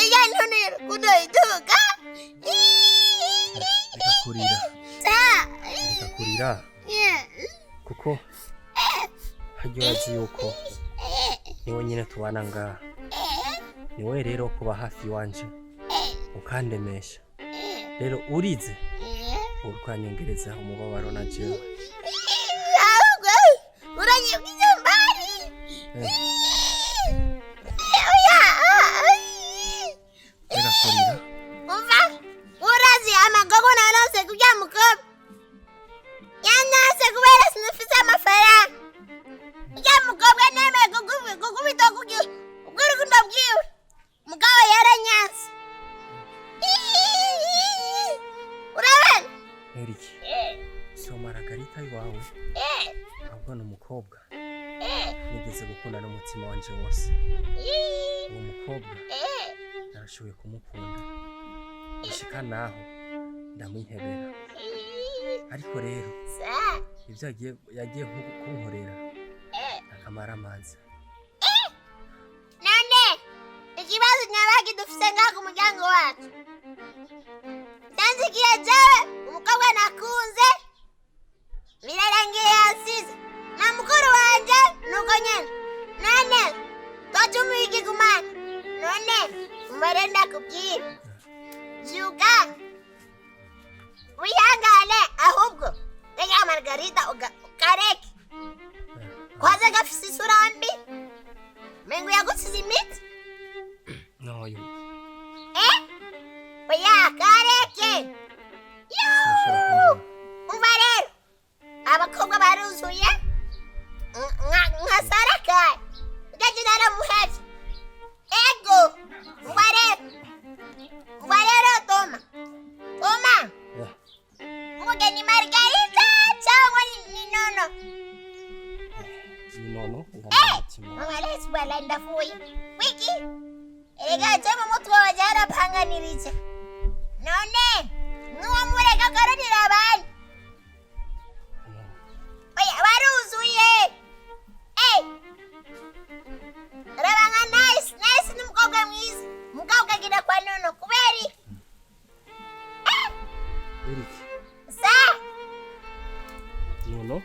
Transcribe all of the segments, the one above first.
iya none Urukundo iduka. Reka kurira. Reka kurira. Kuko haryo urazi yuko niwe nyine tubana ngaha. Niwe rero kuba hafi wanje ukandemesha. Rero urize urukanyongereza umubabaro na jewe. Uranyibwiza mbari. Reka kurira. Umva urazi amagogo naronse kurya mukobwa. Yanase kubera sinafise amafaranga. Kurya mukobwa nemeye kugubita Urukundo bwiwe. Mugabo yaranyanse. Urabona? Eriki. Soma Margarita iwawe. Ahubwo ni umukobwa. Nigeze gukunda n'umutima wanje wose. Uwo mukobwa narashoboye kumukunda. Gushika naho ndamwihebera. Ariko rero ibyo yagiye kunkorera akamara amazi. None ikibazo nyabaki dufise ngaho ku muryango wacu. Ndanzigiye jewe umukobwa nakunze birarangiye yansize na mukuru wanje nuko nyene. None twacumuye igigumana. None umare ndakubwira vyuga wihangane ahubwo reka Margarita ukareke kwaze gafise isura mbi mengo yagutsize imitsi. No yo. Oya kareke. Umva rero abakobwa baruzuye nka Sarakaye ugaje naramuhevye. Ego umva rero Toma umugeni Margarita cyangwa ni nono. Ni nono Mwaresi bwala ndafuye wiki erega jema mutwe waje arapanganirije. None nuwo mureka karonira abandi. Oya baruzuye. Rabanga nice ni mukobwa mwiza. Mukobwa gida kwa nono kuberi. Eriki. Sa Nono.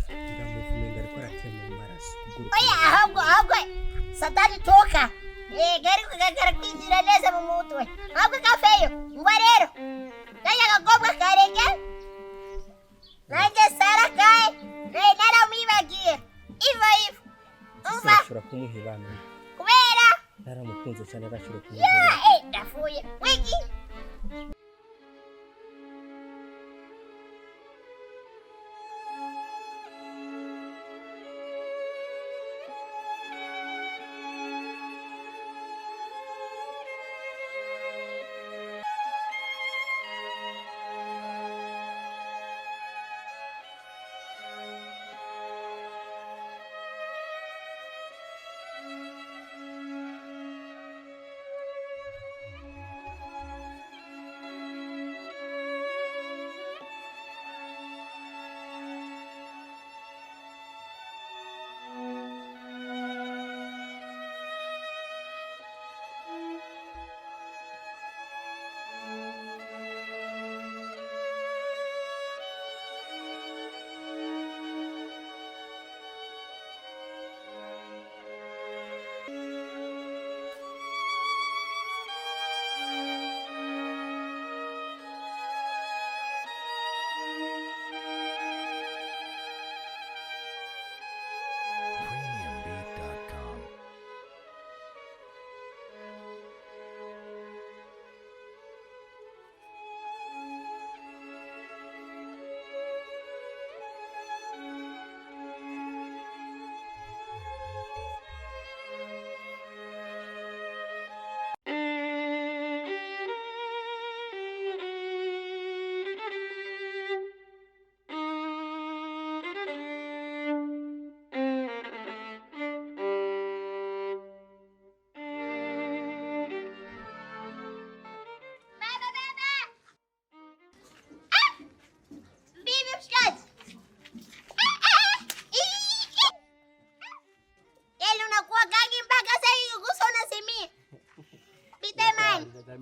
Ndamuvumenga ariko aratema mu maraso. Oya ahubwo Satani toka. Gari kugagara kwinjira neza mu mutwe. Ahubwo kafeyo. Ngwa rero. Kaya gakobwa karege. Nanje Sarakaye. Naramwibagiye. Ivo. Umva. Ashobora kumuhebana. Kubera naramukunze cyane arashobora kumuhebana. Ndafuye. Wiki.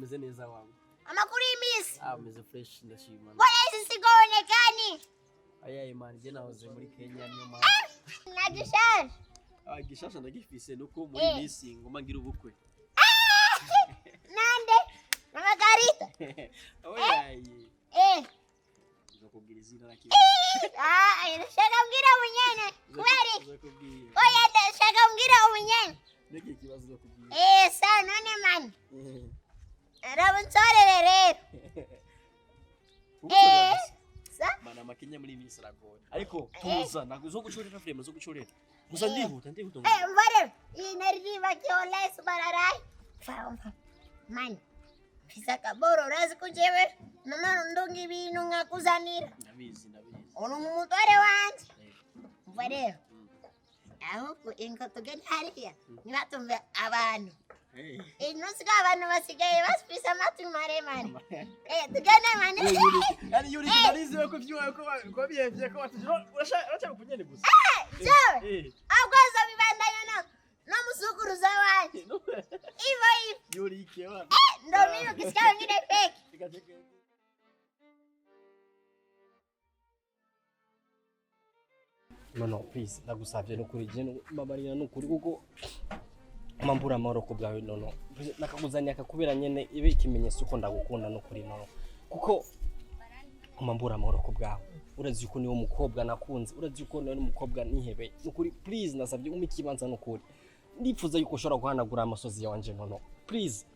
umeze neza wangu. Amakuru y'imisi. Umeze fresh ndashima. Bora isi sigonekani. Ayaye man je nahoze muri Kenya niyo mpamvu. Nagishaje. Gishasha ndagifise nuko muri misi ngoma ngira ubukwe. Nande? Margarita. Oyaye. Nzokubwira izina nakiri. Shaka mbwira ubunyene. Kweli. Nzokubwira. Oya shaka mbwira ubunyene. Niki kibazo nzokubwira. Sa none man. Rabunsorere rero. Sa? Mana makenya muri misi ragoye. Ariko tuza naguzogucorera frame zogucorera. Gusa ndihuta. Mbare. Inariva kiolesi bararai. Man. Fisaka boro razi kujewe. Noma ndongi ibintu nkakuzanira. Ndabizi. Uno mutore wanje. Mbare. Aho inko tugenda hariya. Nibatumve abantu. Nusika abantu basigaye basipisa amatwi maremare. Tugende mane. Yani yuri nariziwe ko byuwe ko biyevye ko urashaka kunyene gusa. Jewe. Agwaza bibandanya no musukuruza wanje. Ivo. Yuri ikewa. Ndo mimi ukisikia wengine fake. No please ndagusavye nukuri je mabarira nukuri kuko mambura amahoro ku bwawe no nakakuzanya akakubera nyene ibe ikimenyetso uko ndagukunda nukuri no kuko mambura amahoro ku bwawe urazi uko niwo mukobwa nakunze urazi uko niwo mukobwa nihebe nukuri please nasavye umikibanza nukuri ndifuza yuko ushobora guhanagura amasozi yanje no please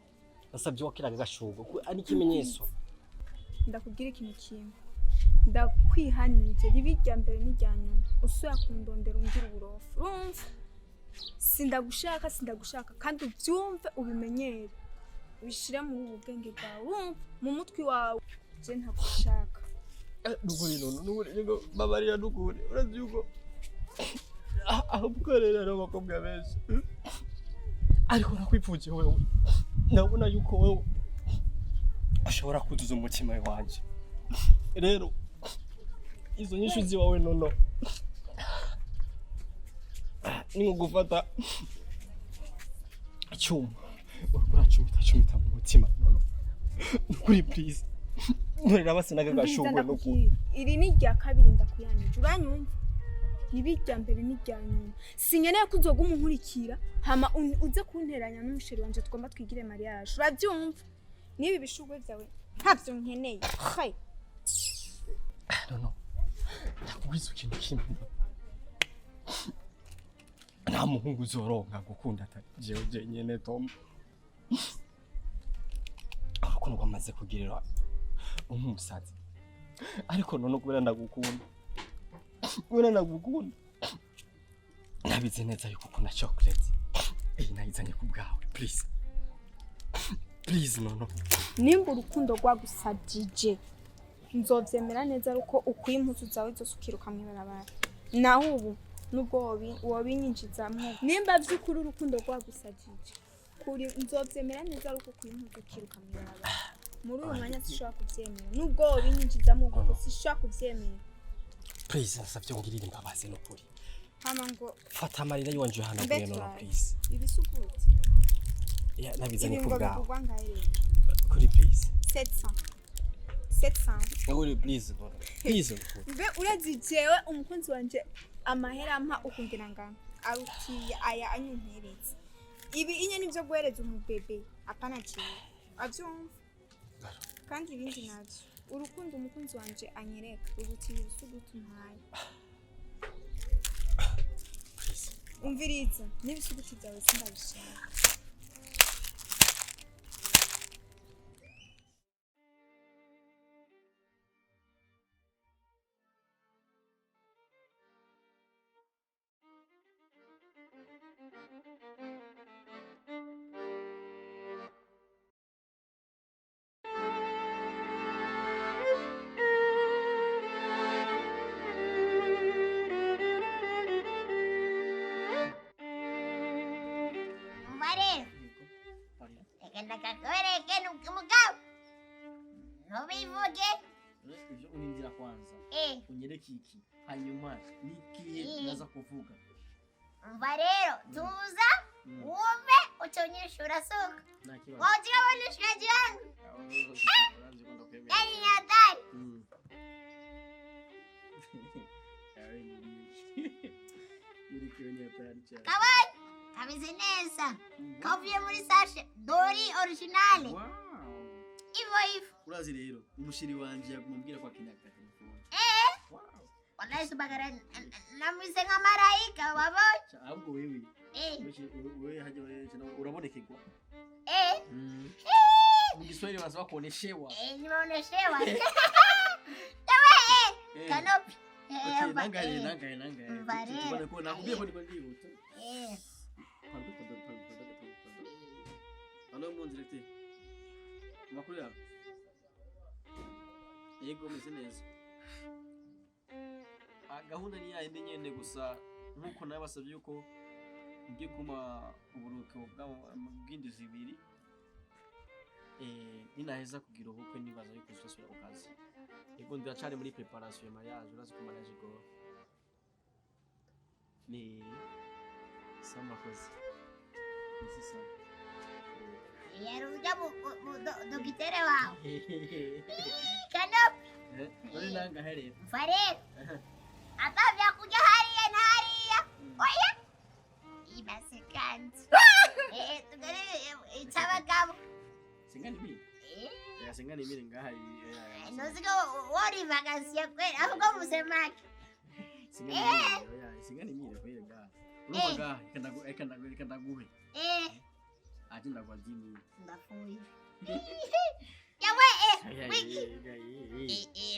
nasavye wakiraga gashugo ari ikimenyetso ndakubwira ikintu kimwe ndakwihanije ribijya mbere n'ijyanyuma usuya kundondera ungira uburofu urumva sindagushaka kandi ubyumve ubimenyere ubishire mu bwenge bwawe urumva mu mutwe wawe je ntagushaka nukuri ngo babarira nukuri urazi yuko aho bukorera n'abakobwa benshi ariko nakwipfuje wewe ndabona yuko wewe ushobora kuduza umutima wanje rero izo nyishu ziwawe nono ni gufata icyuma uracumita mu mutima nono nukuri please nturira base nagagashugwe nukuri iri ni rya kabiri ndakuyanije uranyumva nibijya mbere n'ijyanyuma sinkeneye ko uzoga umunkurikira hama uze kunteranya n'umusheri wanje twomba twigire mariage urabyumva nibi bishugwe byawe ntavyo nkeneye hay no ndakubwiza ikintu kimwe nta muhungu uzoronka gukunda atari jewe nyene Tom urukundo rwamaze kugirira umusazi ariko none kubera ndagukunda nabize neza yuko ukunda chocolate nayizanye ku bwawe please no nimba urukundo rwagusabije nzovyemera neza ruko ukwiye impuzu zawe zose ukiruka mw'ibarabara naho ubu nubwo wobinyinjizamwo nimba vy'ukuri urukundo rwagusabije kuri nzovyemera neza ruko ukwiye impuzu ukiruka mw'ibarabara muri uyu mwanya sishobora kuvyemera nubwo wobinyinjizamwo kuko sishobora kuvyemera please nasavye ngirira imbabazi nukuri hama ngo fata amarira yonje hanaguye no please ibisukutse nabizanye ku bwawe kuri please 700 uri please mbe urazi jewe umukunzi wanje amahera ampa ukundira ngana arutiye aya anyunteretse ibi inye nivyo guhereza umubebe apana ciye avyumva kandi ibindi navyo urukundo umukunzi wanje anyereka rugutiye ibisuguti mpaye umviriza n'ibisuguti byawe sindabishaka Kiki hanyuma nikihe naza kuvuga umva rero tuza wumve utonyeshura soka. Nta kibazo. Wajia wale shikaji wangu. Urazi ko ndakwemera. Yaani ni hatari. Yuri kwenye hatari cyane. Kawaii. Kameze neza. Kavuye muri sashe. Dori originale. Wow. Ivo. Urazi rero umushiri wanje yakumubwira kwa kinyaka telefone. Wow. Wallahi subagara namwise nka marayika wabonye. Ahubwo wewe. Wewe haje urabonekegwa. Mu Kiswahili wanasema kuoneshewa. Nimeoneshewa. Kanopi. Okay, nangaye. Tubone ko nakubwiye ko ndiko ndihuta. Halo mon directeur. Makuru yawe. Yego meze neza. Gahunda ni yayindi nyene gusa nkuko nabasabye yuko ngiye kuma uburuhuko bw'indwi ibiri. Ninaheza kugira ubukwe nibaza yuko uzasubira ku kazi. Yego ndacari muri preparation ya mariage, urazi ko mariage go. Ni sama kozi. Nisi sana. Yaruja dokitere wao. Kanopi. Nani nanga here? Mfarero. Hata vya kuja haria na haria. Oya. Ibasekanti. Tugere itabagabo. Singani mimi. Ya singani mimi ngaha. Noziko wori vacancy ya kweli. Ahubwo musemaki. Singani mimi kweli ngaha. Urubaga kanda guhe. Ati ndagwazini. Ndafuye. Yawe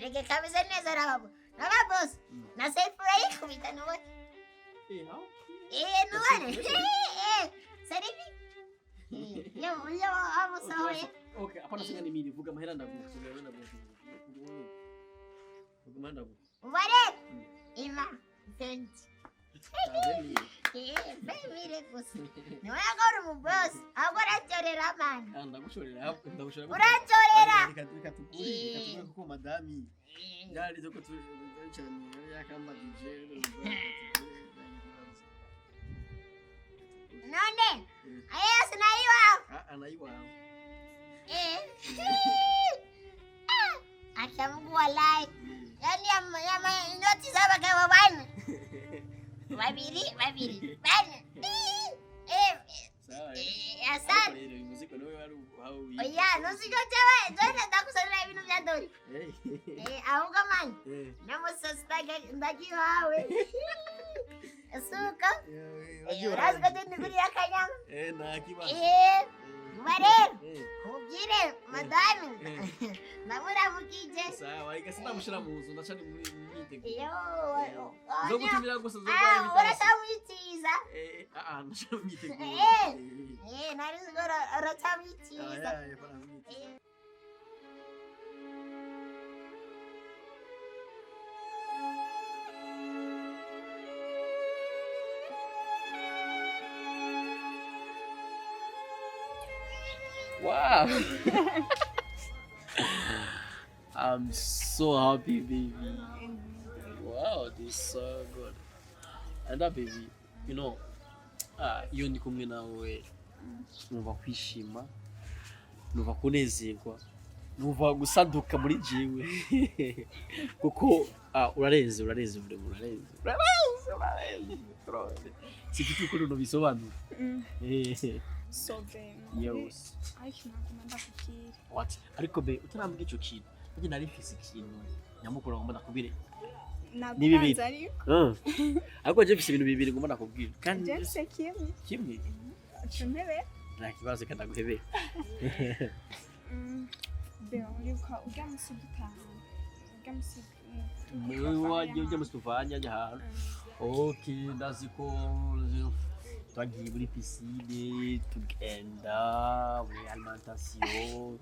rege kameze neza rabo. Naba boss. Na self-fry kumita no. Nuwane. Sarifi. Yo amusoye. Okay, hapana singani mimi vuga mahera ndaguhe. Vuga mahera ndaguhe. Wale. Ima. Thank baby gusa niwe agora mu boss agora cyorera man ndagushorera uracorera reka tukuri kuko madami yari zoko cyane yakamba DJ none ayes naiwa anaiwa achamungu walai yani ya inoti zaba kwa bana babiri bana sawa asante muziki no wari how oya noziko chawe zona ndakusarira ibintu bya dori ahubwo man namusasitaga ndaki wawe suka urazi ko ndi kuri yakanyama nakiba barero ubwire madami namuramukije sawa igasa mushira mu nzu ndacani muri myiteguro yo zo gutumira gusa zo kwa bitasa urashamwitiza ndashaka myiteguro nari zigora urashamwitiza Wow. I'm so happy, baby. Wow, this is so good. And that baby, you know, iyo ndi kumwe nawe numva kwishima, numva kunezerwa, numva gusaduka muri jiwe. Kuko urareze. Si kitu kuri no bisobanura. So then. Yes. What? Ariko be utarambika ico kintu. Kuko nari mfise ikintu nyamukuru ngomba nakubire. Ni bibiri. Ariko je mfise ibintu bibiri ngomba nakubwira. Kandi je kimwe. Chumebe. Na kibazo kandi ndaguhebe. Be uliuka ugamusi dutana. Ugamusi. Ujya musituvanya ajya ahantu. Okay, ndaziko twagiye muri piscine tugenda muri alimentation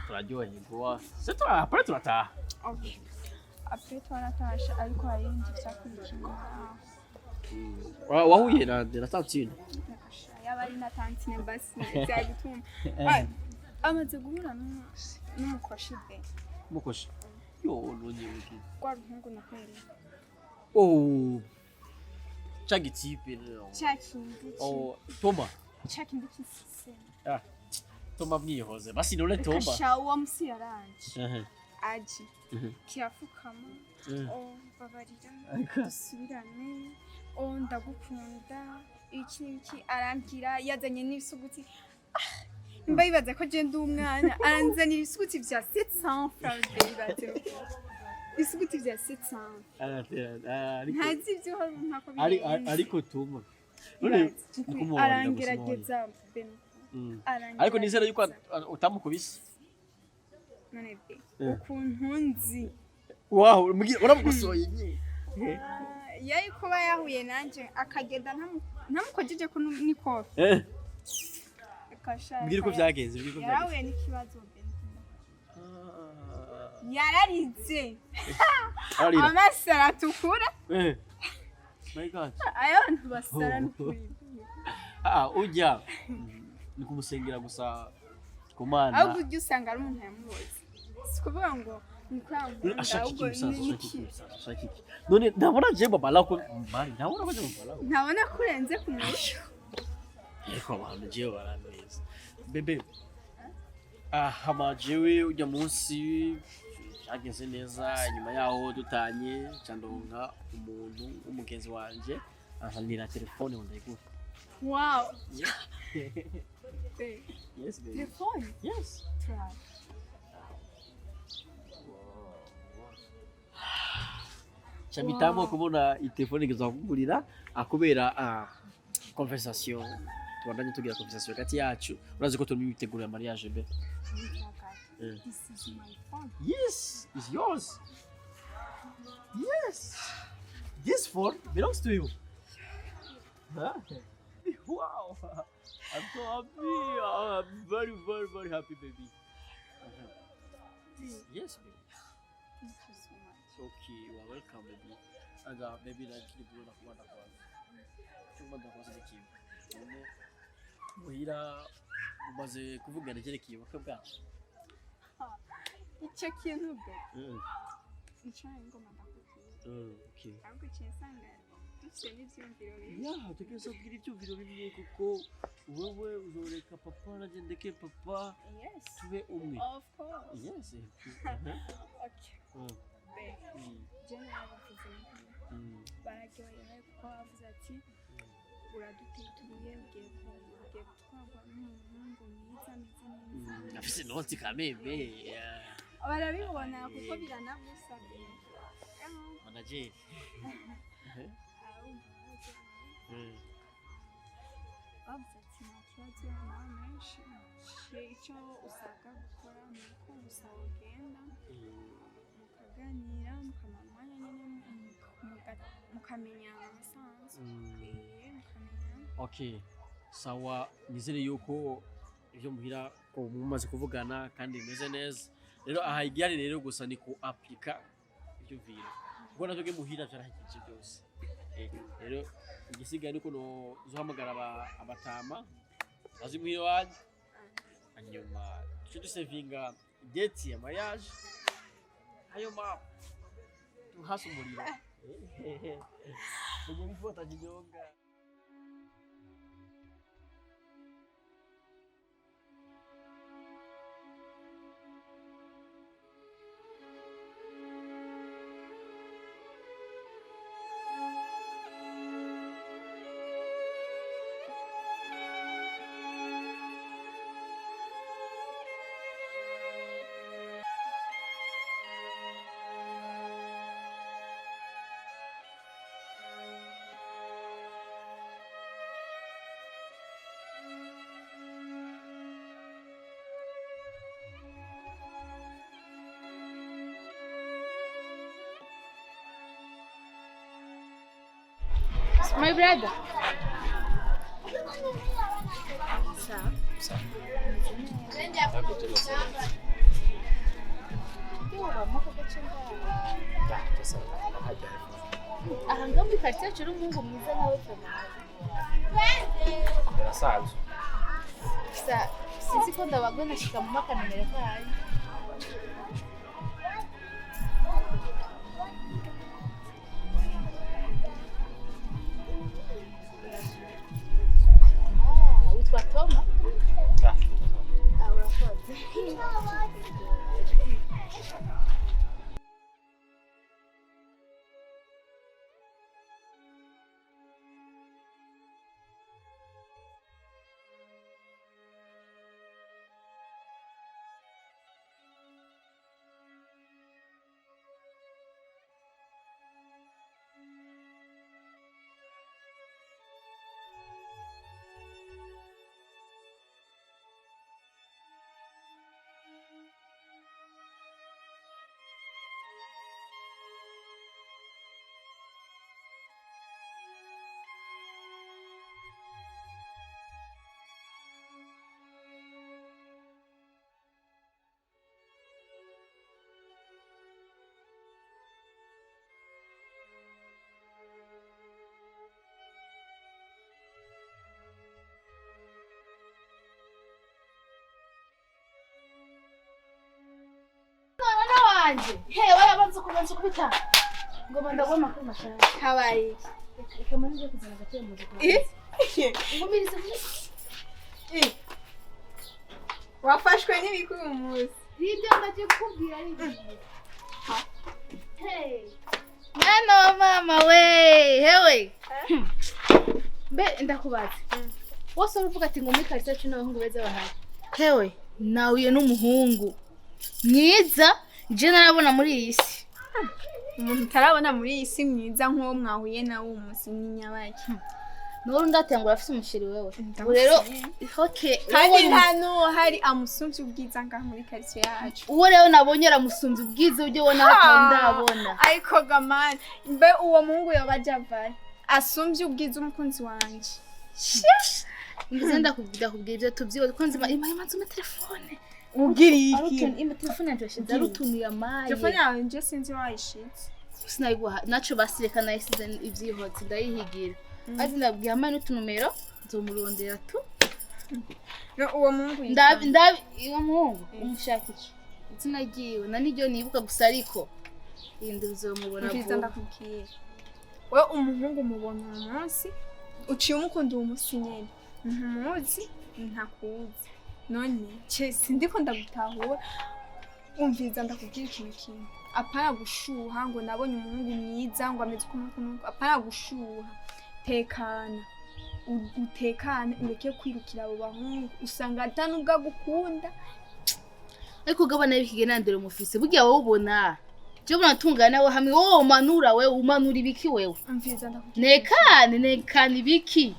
turaryoherwa après turataha. Okay, après twaratasha ariko hari indi byakurikira. Wahuye na tantine yabari na tantine basi byagituma amaze guhura n'umukoshi be umukoshi yo nonyewe kwa ruhungu na kweli chagitipe chakindi Toma Check in the system. Ah. Toma mwihoze. Basi none tomba. Kasha uwo musi yaranje. Aji. Mhm. Kirafukama. Oh babarira. Dusubirane. Oh ndagukunda. Iki arambwira yazanye n'ibisuguti. Mba yibaza ko je ndi umwana aranzanira ibisuguti vya 700 francs bibaze. Ibisuguti vya 700. Ntazi ibyo hari ntako birenze. Ariko tuma. Arangerageza ben. Ariko nizera yuko utamukubise. None be. Ukuntu nzi. Wow, uramukosoye nye. Yari kuba yahuye nanje akagenda ntamukojeje ko nikofe. Mbwira uko byagenze, yarahuye n'ikibazo ben. Yararize. Amaso aratukura. My God. Ayo ntubasara n'ukuri. Ujya ni kumusengera gusa kumana. Ahubwo ujya usanga ari umuntu yamuroze. Sikuvuga ngo nikwanga ahubwo niki. None ndabona je baba lako mbari. Ndabona ko je baba lako. Ntabona kurenze kumwisho. Eko abantu je baraneza. Bebe. Hama jewe ujya munsi cyageze neza nyuma yaho dutanye cyandonka umuntu w'umugenzi wanje ahanira telefone ndayiguha. Wow. Yeah. Yes, baby. Telefone? Yes. Try. Chamitamo kubona telefone igezakugurira akubera conversation. Twandanye tugira conversation kati yacu. Urazi ko turi mitegura mariage be. This is my phone. Yes, it's yours. Yes. This phone belongs to you. Huh? Wow. I'm so happy. I'm very, very, very happy, baby. Yes, baby. Thank you so much. Okay, you are welcome, baby. And baby, like you do not want to go. You want to go to the gym. Muhira umaze kuvugana cyerekeye ubukwe bwacu. Icyo kintu be. Nicyo ngoma ndakubwira. Okay. Ahubwo cyesanga dufite n'ibyumviro bimwe. Yeah, tugeze kubwira ibyumviro bimwe kuko wowe uzoreka papa nagendeke papa. Yes. Tube umwe. Of course. Yes. Okay. Be. Jene yavuze bararyohewe kuko bavuze ati uradutituriye ugiye gutwarwa n'umuhungu mwiza neza. Afise noti kameme. Barabibona kuko biranagusabye. Manager. Bavuze ati nta kibazo nawe menshi icyo usabwa gukora ni uko gusa ugenda mukaganira mukamara umwanya nyine mukamenya amasanzu mukamenya. Okay, sawa, nizere yuko ibyo muhira ko mumaze kuvugana kandi bimeze neza. Rero aha igihari rero gusa ni ku applica ibyo vira ubwo natwe muhira byarahagije byose. Rero igisigaye niko no uzohamagara abatama bazi muhira waje hanyuma cyo dusevinga date ya mariage hanyuma tuhasa umuriro. Mujye bifota jinyonga. My brother. Aha ngaha muri quartier yacu n'umuhungu mwiza nawe Birasanzwe. sinzi ko ndabagwe nashika mu makanamere kayo. Witwa wanje he warabanze kubanza kubita ngoma ndagoma kuri mashaka habaye kama nje kuzana gateye mu ziko ngumirize wafashwe n'ibikuru umunsi Ribyo ndaje kubwira ari Hey Mwana mama we hewe Mbe ndakubaza Wose uruvuga ati ngo muri karisa cyo n'abahungu beza bahari Hewe nawe n'umuhungu mwiza je narabona muri iyi si umuntu utarabona muri iyi si mwiza nk'uwo mwahuye nawe umunsi n'inyabaki Nuru ndatengura afite umushiri wewe rero okay kandi hano hari amusumvye ubwiza ngaho muri quartier yacu uwo rero nabonye aramusumvye ubwiza ujye wona hatandabona ariko gamani mbe uwo muhungu yabajavaye asumvye ubwiza umukunzi wanje ngize ndakubwira kubwira tubyiwe kwanze imanze mu telefone ubwiri iki ima telefone yanjye yashize arutunuye amaye telefone yawe nje sinzi wayishitse sinayiguha naco basireka nayisize ivyihotse ndayihigira azi ndabwiye amaye n'utunumero nzomurondera tu no uwo muhungu ndabi uwo muhungu umushakisha izina ryiwe na niryo nibuka gusa ariko indi uzomubona vuba ndakubwiye we umuhungu mubona umunsi uciye umukunda uwo musi nyene ntumuzi ntakuzi none sindiko ndagutahura umviza ndakubwira ikintu kimwe apana gushuha ngo nabonye umuhungu mwiza ngo ameze ukuntu apana gushuha tekana utekane ureke kwirukira abo bahungu usanga atanubwo agukunda ariko gabana y'ikigenandero mufise bugiye wowe ubona je ubona tungana nawe hamwe wowe umanura wewe umanura ibiki wewe umviza ndakubwira nekane ibiki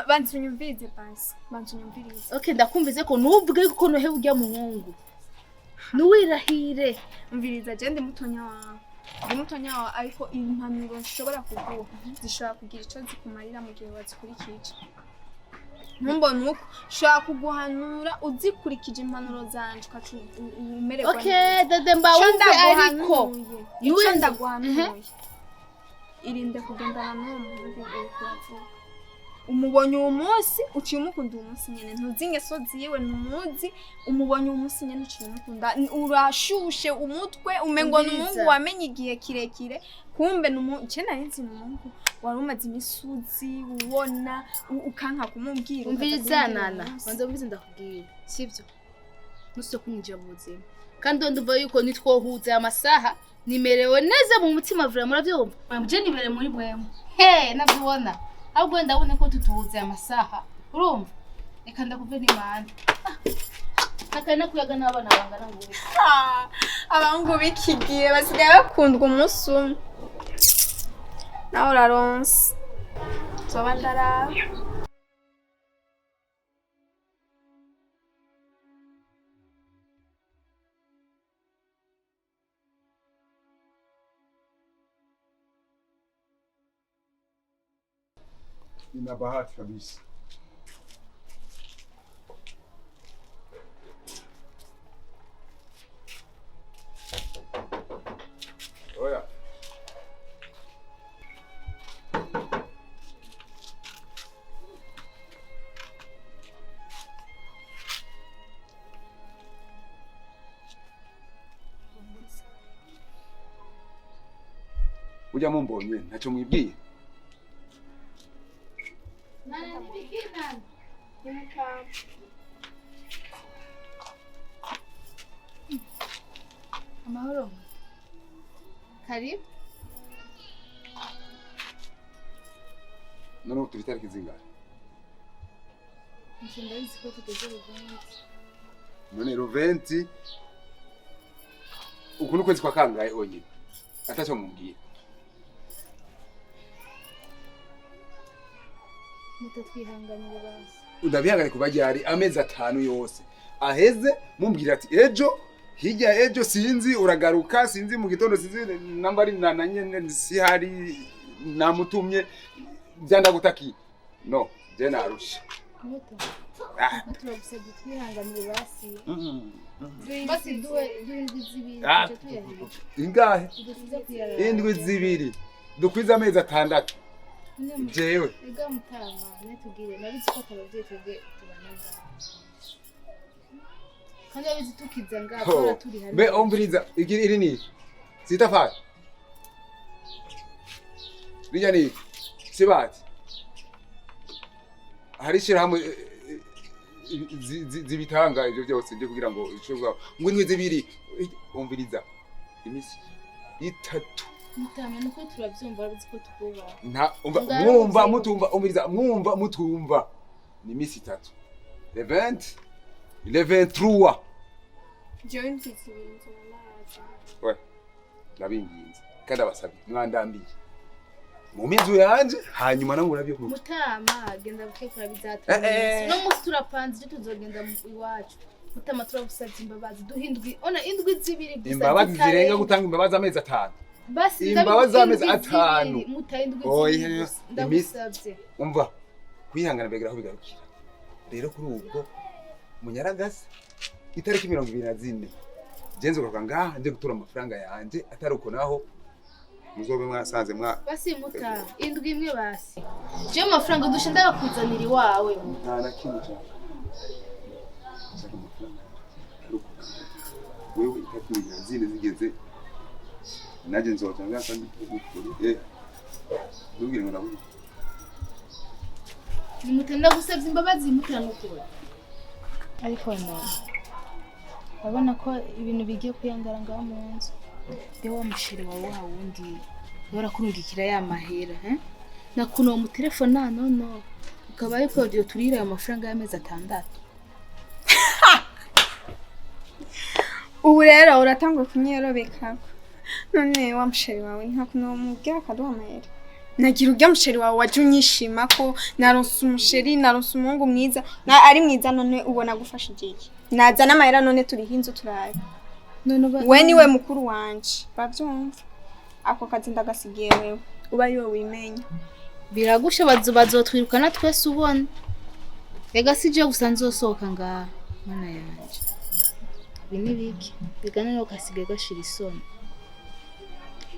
banzunyumvirize basi banzunyumvirize okay ndakumvize ko nubwe ko nohe ujya muhungu nuwirahire umviriza je ndi mutonya wawe ariko impanuro nshobora kuguha zishobora kugira ico zikumarira mu gihe wazikurikije ntumbone uko ushobora kuguhanura uzikurikije impanuro zanje ukaca umererwa okay dede mbawumve ariko niwe ndaguhanuye irinde kugendana n'uwo muhungu uri umubonye uwo munsi uciye umukunda uwo munsi nyene ntuzi ingeso ziwe ntumuzi umubonye uwo munsi nyene uciye umukunda urashushe umutwe umengo n'umuhungu wamenye igihe kirekire kumbe cena nzi n'umuhungu wari umaze imisuzi ubona ukanka kumubwira umvirizanana wanze umvize ndakubwira sivyo nusyo kunyinjira mu buzima kandi ndumva yuko nitwohuza amasaha nimerewe neza mu mutima vura muravyumva je nibere muri bwemo navyibona ahubwo ndabone ko tutuhuze amasaha urumva reka ndakuve n'imana akana kuyaga n'abana bangana ngo abahungu bikigiye basigaye bakundwa umunsi umwe nawe uraronse zoba ndaraba Nina bahati kabisa. Oya. Uja mumbonye ntacho mwibwiye. Amahoro. Karibu. None turi tariki zingahe? Nsindazi ko tugeze Ruventi. None Ruventi ukuntu kwezi kwa kangahe onyine atacho mumbwiye. Mutatwihanganira basi. Ndabihangane kubajyari amezi 5 yose aheze mumbwira ati ejo hirya ejo sinzi uragaruka sinzi mu gitondo sinzi namba ari na nyene si hari namutumye byanda gutaki no je narusha Muto. Turabusabye twihanganire basi. Basi duwe zibiri tuyahirije. Ingahe? Dusize kuyarara. Indwi zibiri dukwiza amezi 6 jewe Ega mutama netugire nabizi ko atabavye twebwe tubaneza. kandi abizi tukiza ngaho turi hari be umviriza iri ni sitafari bijya ni sibati hari shirahamwe zibitanga ibyo byose byo kugira ngo ishobora ngo indwi zibiri umviriza imisi 3 mutama nuko turabyumva arabizi ko tukuba nta mwumva mutumva umviriza mwumva mutumva ni imisi 3 le 20 le 23 Join zibinze namazi we nabinginze kandi abasabye mwandambiye mu mizu yanje hanyuma nangura byo kuko mutama genda bukekura bizatanga no musi turapanze tuzogenda iwacu mutama turabusabye imbabazi duhindwi ona indwi zibiri gusa imbabazi zirenga gutanga imbabazi amezi 5 basi imbabazi amezi 5 mutayindwi oya ndabusabye umva kwihangana begera aho bigarukira rero kuri ubwo munyaragase itariki 24 genzo kwa ngaha nje gutura amafaranga yanje ataruko naho muzobe mwasanze basi muta indwi imwe basi je amafaranga dushinda bakuzanira iwawe nta na kimwe cyane wewe itariki 24 zigeze naje nzoza ngakandi ukuri ndubwire ngo ndabuye nimutenda gusabye imbabazi mutanukura ariko none abona ko ibintu bigiye kuyangara ngaho mu nzu de wa mushiri wawe wa wundi yora kurungikira ya mahera na kuno mu telefone no ukaba ariko dio turira amafaranga y'amezi 6 ubu rero uratangwa kunyerobeka none wa musheri wawe nta kuno mubwira kaduha mahera nagira urya musheri wawe waje unyishima ko naronse umusheri naronse umuhungu mwiza ari mwiza none ubona gufasha igiki naza n'amahera none turiho inzu turaye none we niwe mukuru wanje bavyumva ako kazi ndagasigiye wewe uba ari wowe wimenya biragusha bazotwirukana twese ubona ega sije gusa nzosohoka ngaha mana yanje bini biki bigana no kasige gashira isoni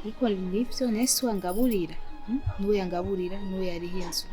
ariko nivyo nese wangaburira nuwe yangaburira nuwe yari hinzu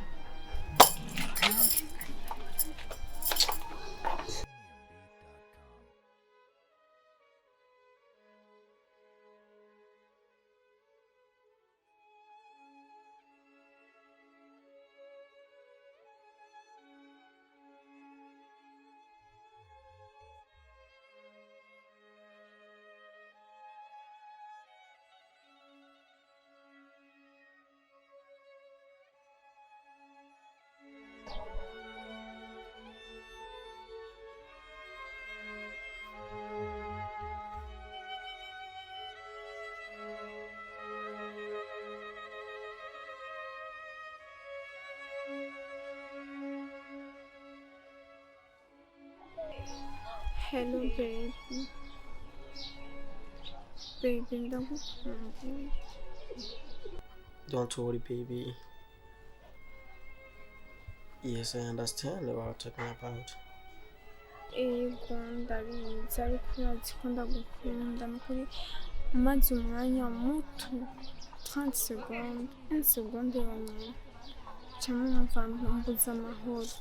Hello baby. Baby, ndagukumbuye. Don't worry, baby. Yes, I understand what you're talking about. Ego ndabizi ariko urazi ko ndagukunda nukuri umaze umwanya muto 30 secondes 1 seconde yonyine cyangwa numva mbuze amahoro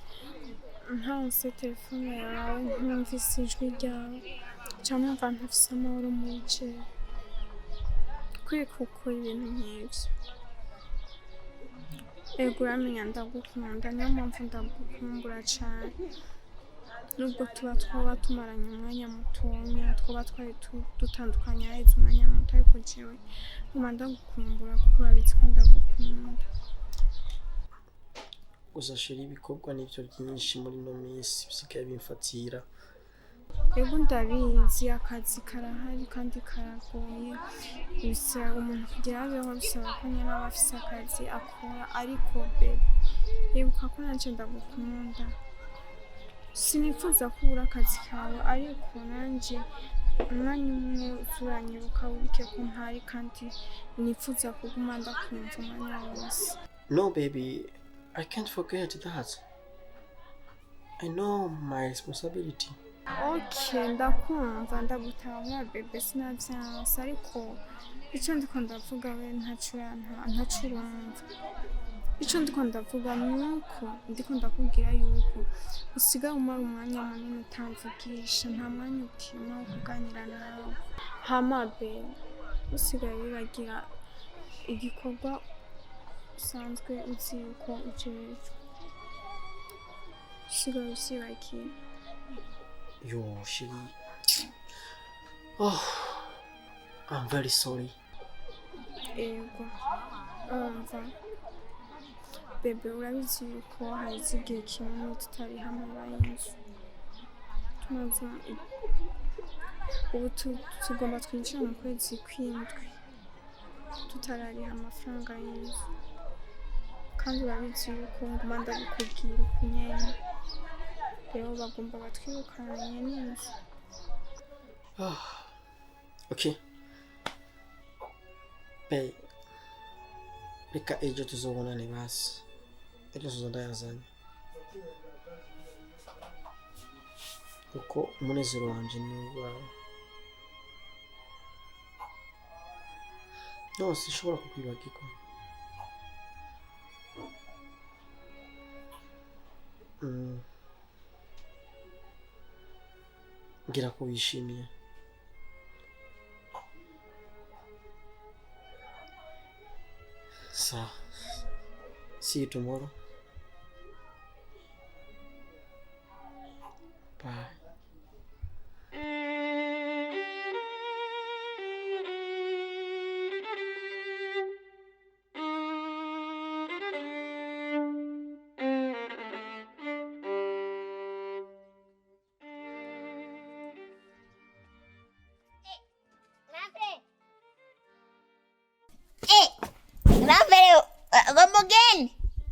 ntanse telefone yawe ntumvise ijwi ryawe cyangwa numva ntafise amahoro mu nce kwiga uko ibintu nk'ibyo ego uramenya ndagukunda niyo mpamvu ndagukumbura cyane nubwo twaba tumaranye umwanya mutonya twaba twari dutandukanye haheze umwanya muto ariko jewe nguma ndagukumbura kuko urabizi ko ndagukunda uzashira ibikorwa n'ibyo byinshi muri no minsi bisigaye bimfatira ego ndabizi akazi karahari kandi karagoye bisa umuntu kugira abeho bisaba ko nyine aba afise akazi akora ariko bebe ibuka ko nanje ndagukunda sinifuza kubura akazi kawe ariko nanje umwanya umwe uzuranyibuka wubike ko mpari kandi nifuza kuguma ndakumva umwanya wose. No baby, I can't forget that. I know my responsibility. Okay, ndakumva ndagutahura bebe sinavyanse ariko icyo ndiko ndavuga we ntacurumva icyo ndiko ndavuga nuko ndiko ndakubwira yuko usigaye umara umwanya munini utamvugisha nta mwanya ukina wo kuganira nawe hamabe usigaye wibagira igikorwa usanzwe uzi yuko ujejwe usigaye usibagiye Yo, Shiri. Oh, I'm very sorry. ego umva bebe urabizi yuko hazi igihe kinini tutari hamwe bayinzu tumaze ubu tugomba twinjira mu kwezi kw'indwi tutarariha amafaranga y'inzu kandi urabizi yuko nguma ndabikubwira uku nyene rero bagomba batwirukananye n'inzu. Okay. Hey, reka ejo tuzobonane basi. Ejo tuzondayazanye. Kuko umunezero wanje ni wawe. No, sinshobora kukwibagirwa. Ngira ko wishimiye. So, see you tomorrow. Bye.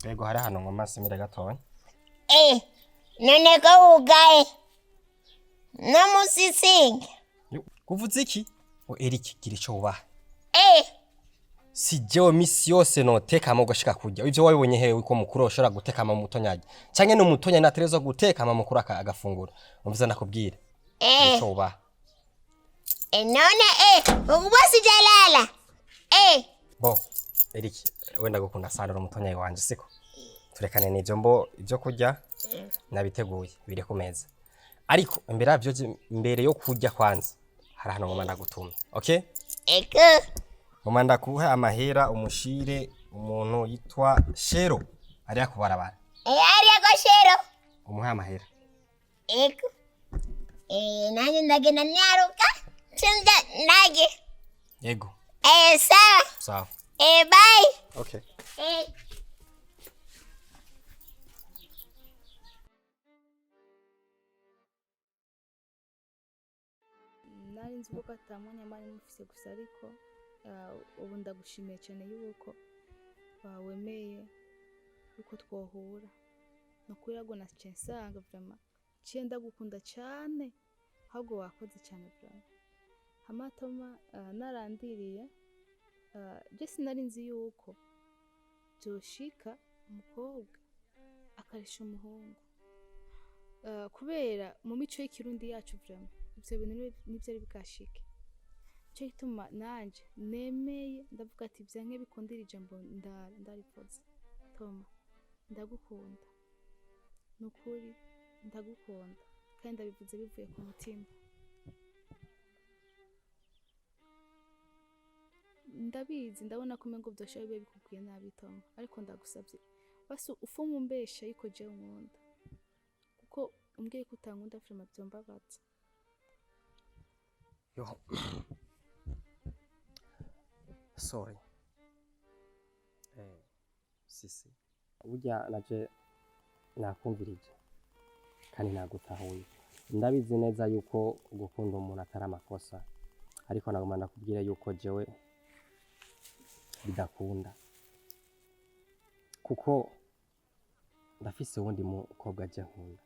Ego hari hano ngoma simira gatonya. None ko ugaye. Namusisinga. Kuvuze iki? O Eric gira ico uba. Si jewe misi yose no teka mo gashika kujya. Ivyo wabibonye hewe ko mukuru oshora guteka mu mutonyaje. Canke no mutonya naterezo guteka mu mukuru agafungura. Umviza nakubwira. Ico uba. None ubasi jalala. Bo Eric wenda gukunda sana ro mutonyaye wanje siko. Turekane n'ivyo mbo ivyo kurya nabiteguye biri ku meza. Ariko imbere yavyo mbere yo kurya kwanza hari hano ngoma ndagutumye. Okay? Ego. Ngoma ndakuha amahera umushire umuntu yitwa Shero ari akubarabara. Ari ko Shero. Umuha amahera. Ego. Nanye ndagenda nyaruka. Tsinda nage. Ego. Sawa. Sawa. Bye. Okay. Nari nzi ko atamwanya mari mufise gusa ariko ubu ndagushimiye cyane yuko wemeye yuko twohura no kwirago na nsanga vraiment ciye ndagukunda cyane ahubwo wakoze cyane vraiment amatoma narandiriye je sinari nzi yuko byoshika umukobwa akarisha umuhungu kubera mu mico y'ikirundi yacu vraiment ibyo bintu nibyo ari bikashike cyo gituma nanje nemeye ndavuga ati byanke bikundira ijambo ndaripoze Toma ndagukunda nukuri ndagukunda kandi ndabivuze bivuye ku mutima ndabizi ndabona ko mengo byoshaye bibe bikubwiye nabi Toma ariko ndagusabye basi ufu mumbesha yiko je unkunda kuko umbwiye ko utankunda firma byombabatse. Yo. Sorry. Sisi. Ujya naje nakumvirije. Kandi nagutahuye. Ndabizi neza yuko gukunda umuntu atari amakosa. Ariko nagomba ndakubwira yuko jewe bidakunda. Kuko ndafise wundi mukobwa je nkunda.